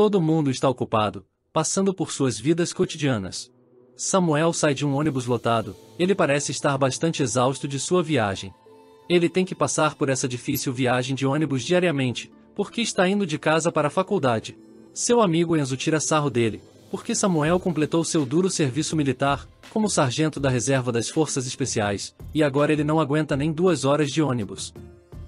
Todo mundo está ocupado, passando por suas vidas cotidianas. Samuel sai de um ônibus lotado, ele parece estar bastante exausto de sua viagem. Ele tem que passar por essa difícil viagem de ônibus diariamente, porque está indo de casa para a faculdade. Seu amigo Enzo tira sarro dele, porque Samuel completou seu duro serviço militar, como sargento da reserva das Forças Especiais, e agora ele não aguenta nem 2 horas de ônibus.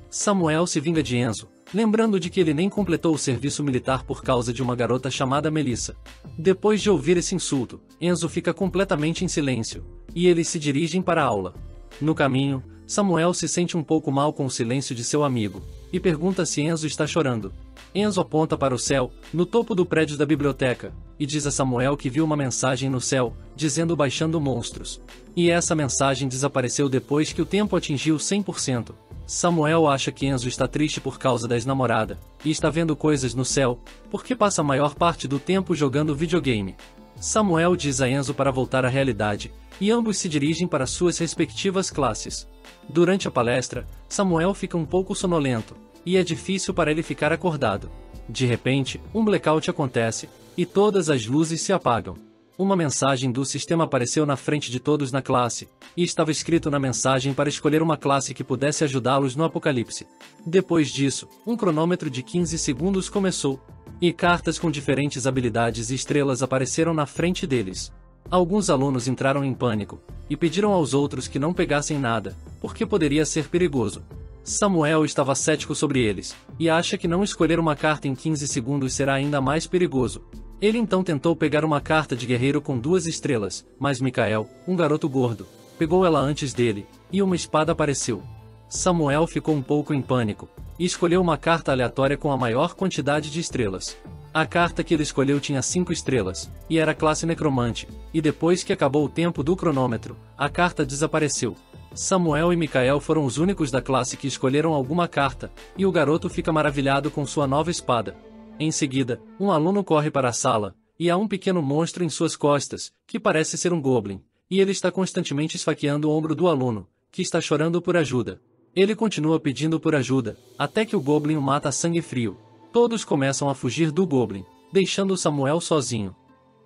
Samuel se vinga de Enzo, lembrando de que ele nem completou o serviço militar por causa de uma garota chamada Melissa. Depois de ouvir esse insulto, Enzo fica completamente em silêncio, e eles se dirigem para a aula. No caminho, Samuel se sente um pouco mal com o silêncio de seu amigo, e pergunta se Enzo está chorando. Enzo aponta para o céu, no topo do prédio da biblioteca, e diz a Samuel que viu uma mensagem no céu, dizendo baixando monstros. E essa mensagem desapareceu depois que o tempo atingiu 100%. Samuel acha que Enzo está triste por causa da ex-namorada, e está vendo coisas no céu, porque passa a maior parte do tempo jogando videogame. Samuel diz a Enzo para voltar à realidade, e ambos se dirigem para suas respectivas classes. Durante a palestra, Samuel fica um pouco sonolento, e é difícil para ele ficar acordado. De repente, um blackout acontece, e todas as luzes se apagam. Uma mensagem do sistema apareceu na frente de todos na classe, e estava escrito na mensagem para escolher uma classe que pudesse ajudá-los no apocalipse. Depois disso, um cronômetro de 15 segundos começou, e cartas com diferentes habilidades e estrelas apareceram na frente deles. Alguns alunos entraram em pânico, e pediram aos outros que não pegassem nada, porque poderia ser perigoso. Samuel estava cético sobre eles, e acha que não escolher uma carta em 15 segundos será ainda mais perigoso. Ele então tentou pegar uma carta de guerreiro com 2 estrelas, mas Micael, um garoto gordo, pegou ela antes dele, e uma espada apareceu. Samuel ficou um pouco em pânico, e escolheu uma carta aleatória com a maior quantidade de estrelas. A carta que ele escolheu tinha 5 estrelas, e era classe necromante, e depois que acabou o tempo do cronômetro, a carta desapareceu. Samuel e Micael foram os únicos da classe que escolheram alguma carta, e o garoto fica maravilhado com sua nova espada. Em seguida, um aluno corre para a sala, e há um pequeno monstro em suas costas, que parece ser um goblin, e ele está constantemente esfaqueando o ombro do aluno, que está chorando por ajuda. Ele continua pedindo por ajuda, até que o goblin o mata a sangue frio. Todos começam a fugir do goblin, deixando Samuel sozinho.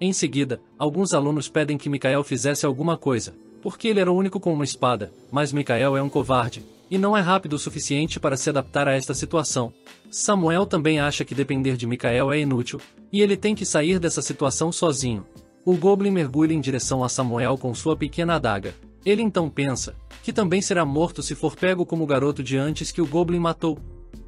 Em seguida, alguns alunos pedem que Micael fizesse alguma coisa, porque ele era o único com uma espada, mas Micael é um covarde, e não é rápido o suficiente para se adaptar a esta situação. Samuel também acha que depender de Micael é inútil, e ele tem que sair dessa situação sozinho. O goblin mergulha em direção a Samuel com sua pequena adaga. Ele então pensa que também será morto se for pego como o garoto de antes que o goblin matou.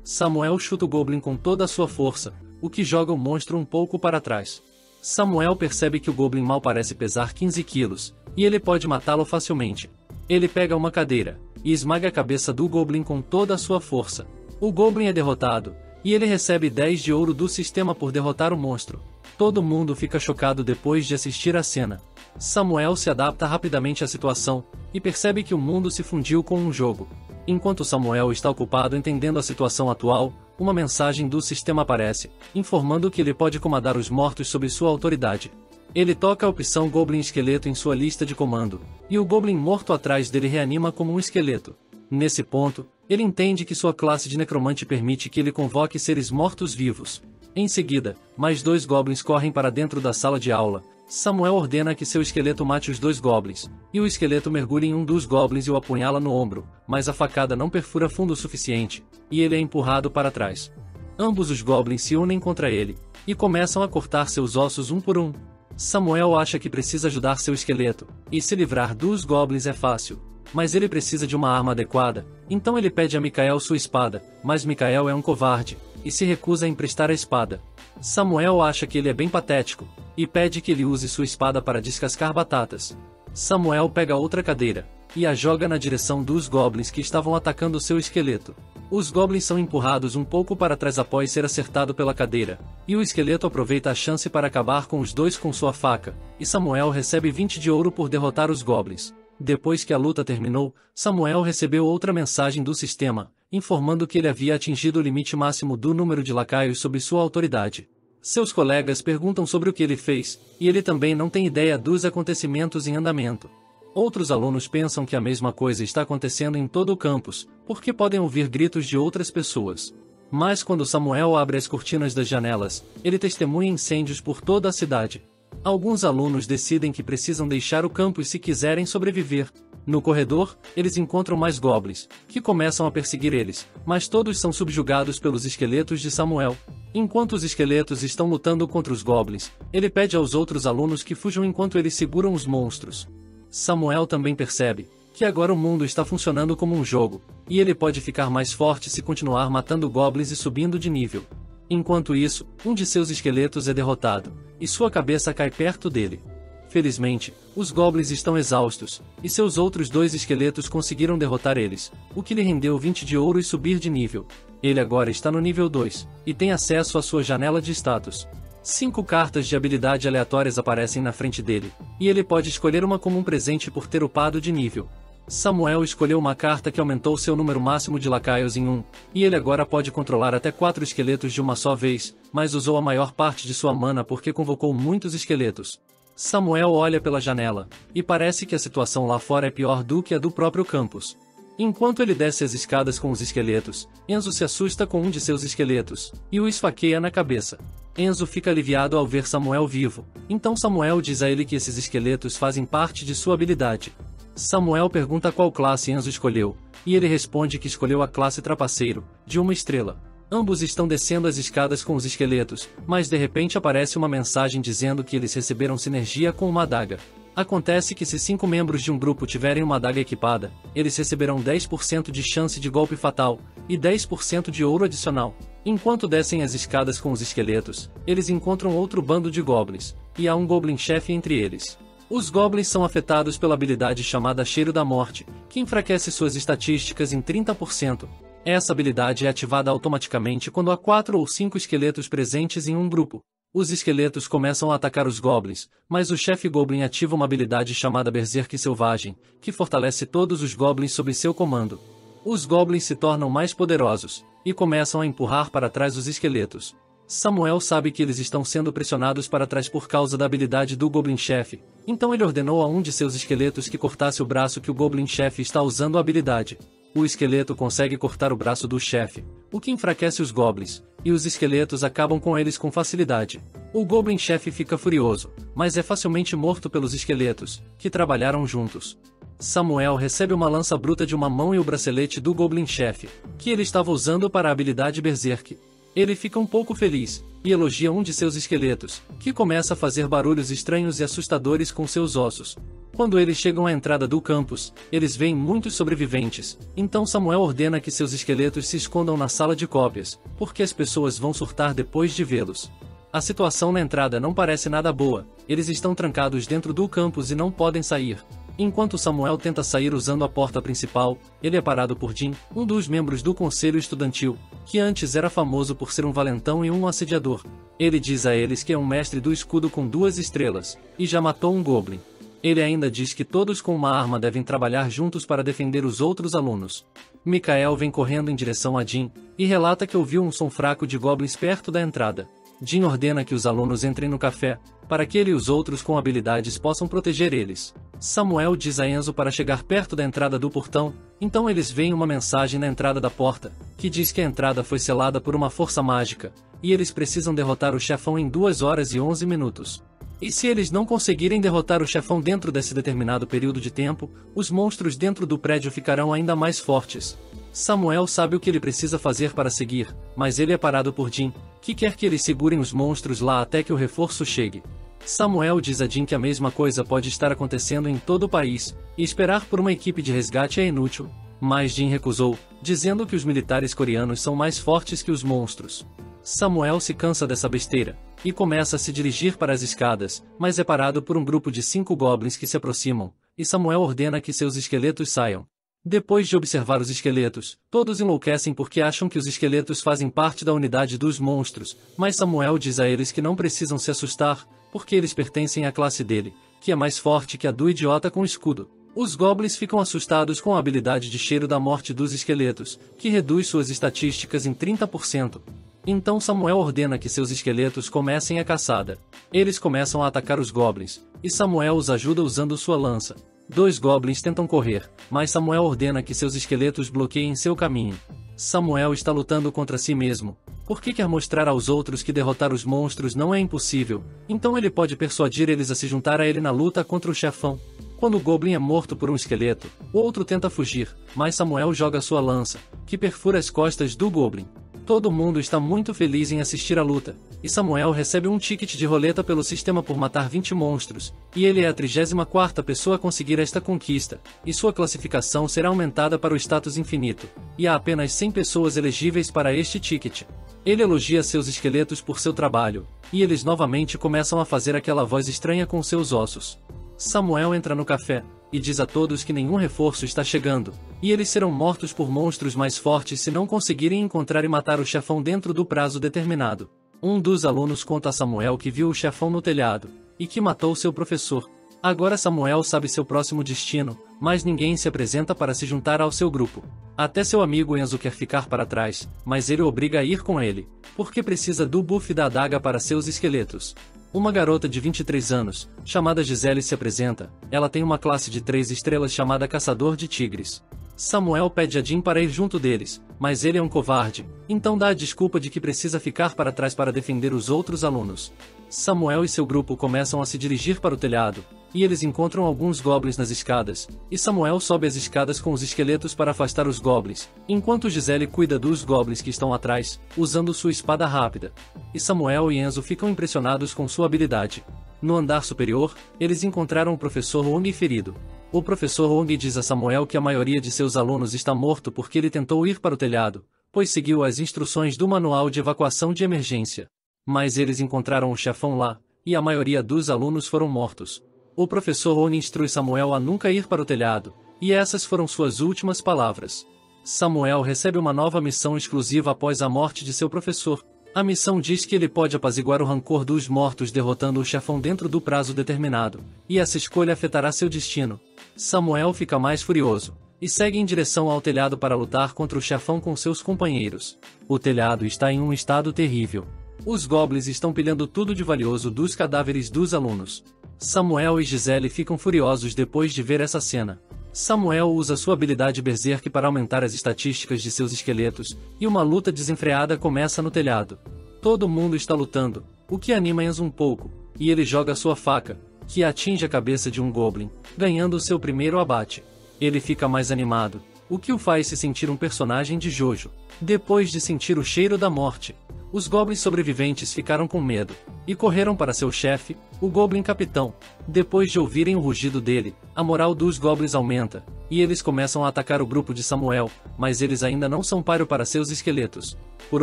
Samuel chuta o goblin com toda a sua força, o que joga o monstro um pouco para trás. Samuel percebe que o goblin mal parece pesar 15 quilos, e ele pode matá-lo facilmente. Ele pega uma cadeira, e esmaga a cabeça do goblin com toda a sua força. O goblin é derrotado, e ele recebe 10 de ouro do sistema por derrotar o monstro. Todo mundo fica chocado depois de assistir a cena. Samuel se adapta rapidamente à situação, e percebe que o mundo se fundiu com um jogo. Enquanto Samuel está ocupado entendendo a situação atual, uma mensagem do sistema aparece, informando que ele pode comandar os mortos sob sua autoridade. Ele toca a opção Goblin Esqueleto em sua lista de comando, e o Goblin morto atrás dele reanima como um esqueleto. Nesse ponto, ele entende que sua classe de necromante permite que ele convoque seres mortos-vivos. Em seguida, mais 2 goblins correm para dentro da sala de aula. Samuel ordena que seu esqueleto mate os 2 goblins, e o esqueleto mergulha em um dos goblins e o apunhala no ombro, mas a facada não perfura fundo o suficiente, e ele é empurrado para trás. Ambos os goblins se unem contra ele, e começam a cortar seus ossos um por um. Samuel acha que precisa ajudar seu esqueleto, e se livrar dos goblins é fácil. Mas ele precisa de uma arma adequada, então ele pede a Micael sua espada, mas Micael é um covarde, e se recusa a emprestar a espada. Samuel acha que ele é bem patético, e pede que ele use sua espada para descascar batatas. Samuel pega outra cadeira, e a joga na direção dos goblins que estavam atacando seu esqueleto. Os goblins são empurrados um pouco para trás após ser acertado pela cadeira, e o esqueleto aproveita a chance para acabar com os 2 com sua faca, e Samuel recebe 20 de ouro por derrotar os goblins. Depois que a luta terminou, Samuel recebeu outra mensagem do sistema, informando que ele havia atingido o limite máximo do número de lacaios sob sua autoridade. Seus colegas perguntam sobre o que ele fez, e ele também não tem ideia dos acontecimentos em andamento. Outros alunos pensam que a mesma coisa está acontecendo em todo o campus, porque podem ouvir gritos de outras pessoas. Mas quando Samuel abre as cortinas das janelas, ele testemunha incêndios por toda a cidade. Alguns alunos decidem que precisam deixar o campus se quiserem sobreviver. No corredor, eles encontram mais goblins, que começam a perseguir eles, mas todos são subjugados pelos esqueletos de Samuel. Enquanto os esqueletos estão lutando contra os goblins, ele pede aos outros alunos que fujam enquanto eles seguram os monstros. Samuel também percebe que agora o mundo está funcionando como um jogo, e ele pode ficar mais forte se continuar matando goblins e subindo de nível. Enquanto isso, um de seus esqueletos é derrotado, e sua cabeça cai perto dele. Felizmente, os goblins estão exaustos, e seus outros 2 esqueletos conseguiram derrotar eles, o que lhe rendeu 20 de ouro e subir de nível. Ele agora está no nível 2, e tem acesso à sua janela de status. 5 cartas de habilidade aleatórias aparecem na frente dele, e ele pode escolher uma como um presente por ter upado de nível. Samuel escolheu uma carta que aumentou seu número máximo de lacaios em 1, e ele agora pode controlar até 4 esqueletos de uma só vez, mas usou a maior parte de sua mana porque convocou muitos esqueletos. Samuel olha pela janela, e parece que a situação lá fora é pior do que a do próprio campus. Enquanto ele desce as escadas com os esqueletos, Enzo se assusta com um de seus esqueletos, e o esfaqueia na cabeça. Enzo fica aliviado ao ver Samuel vivo, então Samuel diz a ele que esses esqueletos fazem parte de sua habilidade. Samuel pergunta qual classe Enzo escolheu, e ele responde que escolheu a classe Trapaceiro, de 1 estrela. Ambos estão descendo as escadas com os esqueletos, mas de repente aparece uma mensagem dizendo que eles receberam sinergia com uma adaga. Acontece que se 5 membros de um grupo tiverem uma adaga equipada, eles receberão 10% de chance de golpe fatal, e 10% de ouro adicional. Enquanto descem as escadas com os esqueletos, eles encontram outro bando de goblins, e há um goblin-chefe entre eles. Os goblins são afetados pela habilidade chamada Cheiro da Morte, que enfraquece suas estatísticas em 30%. Essa habilidade é ativada automaticamente quando há 4 ou 5 esqueletos presentes em um grupo. Os esqueletos começam a atacar os goblins, mas o chefe goblin ativa uma habilidade chamada Berserk Selvagem, que fortalece todos os goblins sob seu comando. Os goblins se tornam mais poderosos, e começam a empurrar para trás os esqueletos. Samuel sabe que eles estão sendo pressionados para trás por causa da habilidade do Goblin-chefe, então ele ordenou a um de seus esqueletos que cortasse o braço que o Goblin-chefe está usando a habilidade. O esqueleto consegue cortar o braço do chefe, o que enfraquece os goblins, e os esqueletos acabam com eles com facilidade. O Goblin-chefe fica furioso, mas é facilmente morto pelos esqueletos, que trabalharam juntos. Samuel recebe uma lança bruta de uma mão e o bracelete do Goblin-chefe, que ele estava usando para a habilidade Berserk. Ele fica um pouco feliz, e elogia um de seus esqueletos, que começa a fazer barulhos estranhos e assustadores com seus ossos. Quando eles chegam à entrada do campus, eles veem muitos sobreviventes, então Samuel ordena que seus esqueletos se escondam na sala de cópias, porque as pessoas vão surtar depois de vê-los. A situação na entrada não parece nada boa, eles estão trancados dentro do campus e não podem sair. Enquanto Samuel tenta sair usando a porta principal, ele é parado por Jim, um dos membros do conselho estudantil, que antes era famoso por ser um valentão e um assediador. Ele diz a eles que é um mestre do escudo com 2 estrelas, e já matou um goblin. Ele ainda diz que todos com uma arma devem trabalhar juntos para defender os outros alunos. Mikael vem correndo em direção a Jim, e relata que ouviu um som fraco de goblins perto da entrada. Jim ordena que os alunos entrem no café, para que ele e os outros com habilidades possam proteger eles. Samuel diz a Enzo para chegar perto da entrada do portão, então eles veem uma mensagem na entrada da porta, que diz que a entrada foi selada por uma força mágica, e eles precisam derrotar o chefão em 2 horas e 11 minutos. E se eles não conseguirem derrotar o chefão dentro desse determinado período de tempo, os monstros dentro do prédio ficarão ainda mais fortes. Samuel sabe o que ele precisa fazer para seguir, mas ele é parado por Jim, que quer que eles segurem os monstros lá até que o reforço chegue. Samuel diz a Jim que a mesma coisa pode estar acontecendo em todo o país, e esperar por uma equipe de resgate é inútil, mas Jim recusou, dizendo que os militares coreanos são mais fortes que os monstros. Samuel se cansa dessa besteira, e começa a se dirigir para as escadas, mas é parado por um grupo de 5 goblins que se aproximam, e Samuel ordena que seus esqueletos saiam. Depois de observar os esqueletos, todos enlouquecem porque acham que os esqueletos fazem parte da unidade dos monstros, mas Samuel diz a eles que não precisam se assustar, porque eles pertencem à classe dele, que é mais forte que a do idiota com escudo. Os goblins ficam assustados com a habilidade de cheiro da morte dos esqueletos, que reduz suas estatísticas em 30%. Então Samuel ordena que seus esqueletos comecem a caçada. Eles começam a atacar os goblins, e Samuel os ajuda usando sua lança. 2 goblins tentam correr, mas Samuel ordena que seus esqueletos bloqueiem seu caminho. Samuel está lutando contra si mesmo. Porque quer mostrar aos outros que derrotar os monstros não é impossível, então ele pode persuadir eles a se juntar a ele na luta contra o chefão. Quando o Goblin é morto por um esqueleto, o outro tenta fugir, mas Samuel joga sua lança, que perfura as costas do Goblin. Todo mundo está muito feliz em assistir à luta, e Samuel recebe um ticket de roleta pelo sistema por matar 20 monstros, e ele é a 34ª pessoa a conseguir esta conquista, e sua classificação será aumentada para o status infinito, e há apenas 100 pessoas elegíveis para este ticket. Ele elogia seus esqueletos por seu trabalho, e eles novamente começam a fazer aquela voz estranha com seus ossos. Samuel entra no café, e diz a todos que nenhum reforço está chegando, e eles serão mortos por monstros mais fortes se não conseguirem encontrar e matar o chefão dentro do prazo determinado. Um dos alunos conta a Samuel que viu o chefão no telhado, e que matou seu professor. Agora Samuel sabe seu próximo destino, mas ninguém se apresenta para se juntar ao seu grupo. Até seu amigo Enzo quer ficar para trás, mas ele o obriga a ir com ele, porque precisa do buff da adaga para seus esqueletos. Uma garota de 23 anos, chamada Gisele se apresenta. Ela tem uma classe de 3 estrelas chamada Caçador de Tigres. Samuel pede a Jim para ir junto deles, mas ele é um covarde, então dá a desculpa de que precisa ficar para trás para defender os outros alunos. Samuel e seu grupo começam a se dirigir para o telhado, e eles encontram alguns goblins nas escadas, e Samuel sobe as escadas com os esqueletos para afastar os goblins, enquanto Gisele cuida dos goblins que estão atrás, usando sua espada rápida. E Samuel e Enzo ficam impressionados com sua habilidade. No andar superior, eles encontraram o professor Wong ferido. O professor Wong diz a Samuel que a maioria de seus alunos está morto porque ele tentou ir para o telhado, pois seguiu as instruções do manual de evacuação de emergência. Mas eles encontraram o chefão lá, e a maioria dos alunos foram mortos. O professor Wong instrui Samuel a nunca ir para o telhado, e essas foram suas últimas palavras. Samuel recebe uma nova missão exclusiva após a morte de seu professor. A missão diz que ele pode apaziguar o rancor dos mortos derrotando o chefão dentro do prazo determinado, e essa escolha afetará seu destino. Samuel fica mais furioso, e segue em direção ao telhado para lutar contra o chefão com seus companheiros. O telhado está em um estado terrível. Os goblins estão pilhando tudo de valioso dos cadáveres dos alunos. Samuel e Gisele ficam furiosos depois de ver essa cena. Samuel usa sua habilidade Berserk para aumentar as estatísticas de seus esqueletos, e uma luta desenfreada começa no telhado. Todo mundo está lutando, o que anima Enzo um pouco, e ele joga sua faca, que atinge a cabeça de um goblin, ganhando seu primeiro abate. Ele fica mais animado, o que o faz se sentir um personagem de Jojo. Depois de sentir o cheiro da morte, os goblins sobreviventes ficaram com medo, e correram para seu chefe, o Goblin Capitão. Depois de ouvirem o rugido dele, a moral dos goblins aumenta, e eles começam a atacar o grupo de Samuel, mas eles ainda não são páreo para seus esqueletos. Por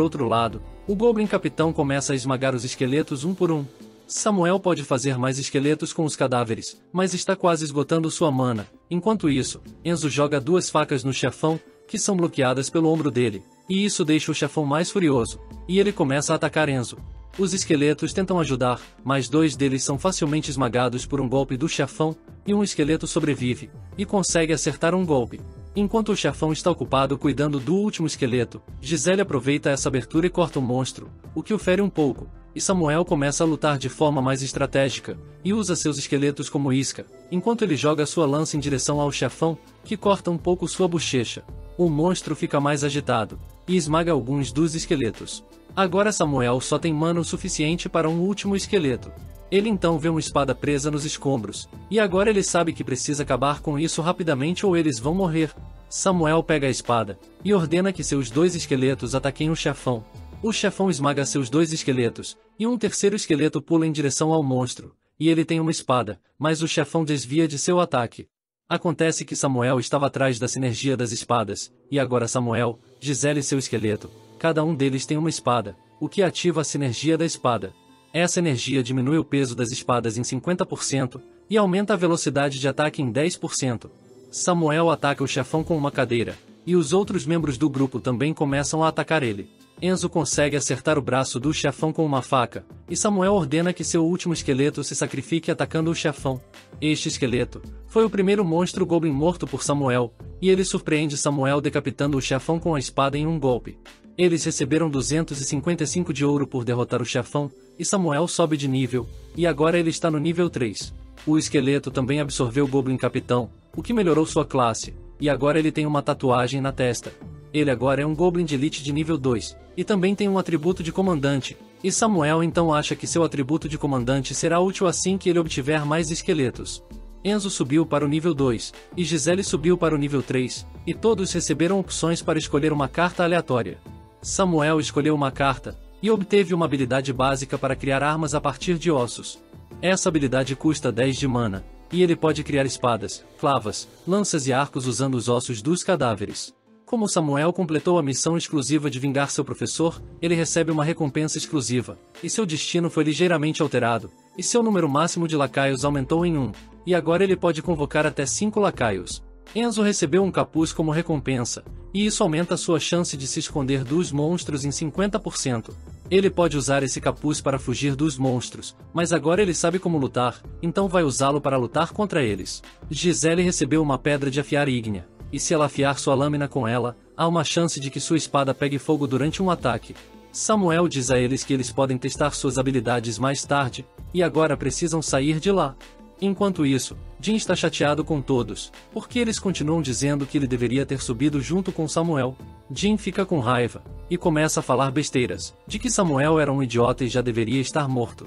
outro lado, o Goblin Capitão começa a esmagar os esqueletos um por um. Samuel pode fazer mais esqueletos com os cadáveres, mas está quase esgotando sua mana. Enquanto isso, Enzo joga 2 facas no chefão, que são bloqueadas pelo ombro dele, e isso deixa o chefão mais furioso, e ele começa a atacar Enzo. Os esqueletos tentam ajudar, mas 2 deles são facilmente esmagados por um golpe do chefão, e um esqueleto sobrevive, e consegue acertar um golpe. Enquanto o chefão está ocupado cuidando do último esqueleto, Gisele aproveita essa abertura e corta o monstro, o que o fere um pouco, e Samuel começa a lutar de forma mais estratégica, e usa seus esqueletos como isca, enquanto ele joga sua lança em direção ao chefão, que corta um pouco sua bochecha. O monstro fica mais agitado, e esmaga alguns dos esqueletos. Agora Samuel só tem mana o suficiente para um último esqueleto. Ele então vê uma espada presa nos escombros, e agora ele sabe que precisa acabar com isso rapidamente ou eles vão morrer. Samuel pega a espada, e ordena que seus 2 esqueletos ataquem o chefão. O chefão esmaga seus 2 esqueletos, e um terceiro esqueleto pula em direção ao monstro, e ele tem uma espada, mas o chefão desvia de seu ataque. Acontece que Samuel estava atrás da sinergia das espadas, e agora Samuel, Gisele e seu esqueleto, cada um deles tem uma espada, o que ativa a sinergia da espada. Essa energia diminui o peso das espadas em 50%, e aumenta a velocidade de ataque em 10%. Samuel ataca o chefão com uma cadeira, e os outros membros do grupo também começam a atacar ele. Enzo consegue acertar o braço do chefão com uma faca, e Samuel ordena que seu último esqueleto se sacrifique atacando o chefão. Este esqueleto foi o primeiro monstro goblin morto por Samuel, e ele surpreende Samuel decapitando o chefão com a espada em um golpe. Eles receberam 255 de ouro por derrotar o chefão, e Samuel sobe de nível, e agora ele está no nível 3. O esqueleto também absorveu o Goblin Capitão, o que melhorou sua classe, e agora ele tem uma tatuagem na testa. Ele agora é um Goblin de Elite de nível 2, e também tem um atributo de comandante, e Samuel então acha que seu atributo de comandante será útil assim que ele obtiver mais esqueletos. Enzo subiu para o nível 2, e Gisele subiu para o nível 3, e todos receberam opções para escolher uma carta aleatória. Samuel escolheu uma carta, e obteve uma habilidade básica para criar armas a partir de ossos. Essa habilidade custa 10 de mana, e ele pode criar espadas, clavas, lanças e arcos usando os ossos dos cadáveres. Como Samuel completou a missão exclusiva de vingar seu professor, ele recebe uma recompensa exclusiva, e seu destino foi ligeiramente alterado, e seu número máximo de lacaios aumentou em 1, e agora ele pode convocar até 5 lacaios. Enzo recebeu um capuz como recompensa, e isso aumenta sua chance de se esconder dos monstros em 50%. Ele pode usar esse capuz para fugir dos monstros, mas agora ele sabe como lutar, então vai usá-lo para lutar contra eles. Gisele recebeu uma pedra de afiar ígnea, e se ela afiar sua lâmina com ela, há uma chance de que sua espada pegue fogo durante um ataque. Samuel diz a eles que eles podem testar suas habilidades mais tarde, e agora precisam sair de lá. Enquanto isso, Jin está chateado com todos, porque eles continuam dizendo que ele deveria ter subido junto com Samuel. Jin fica com raiva, e começa a falar besteiras, de que Samuel era um idiota e já deveria estar morto.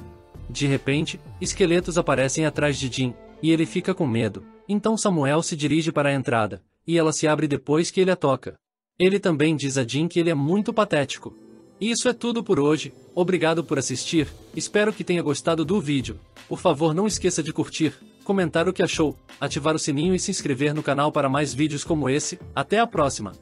De repente, esqueletos aparecem atrás de Jin, e ele fica com medo, então Samuel se dirige para a entrada, e ela se abre depois que ele a toca. Ele também diz a Jin que ele é muito patético. Isso é tudo por hoje, obrigado por assistir, espero que tenha gostado do vídeo. Por favor não esqueça de curtir, comentar o que achou, ativar o sininho e se inscrever no canal para mais vídeos como esse. Até a próxima!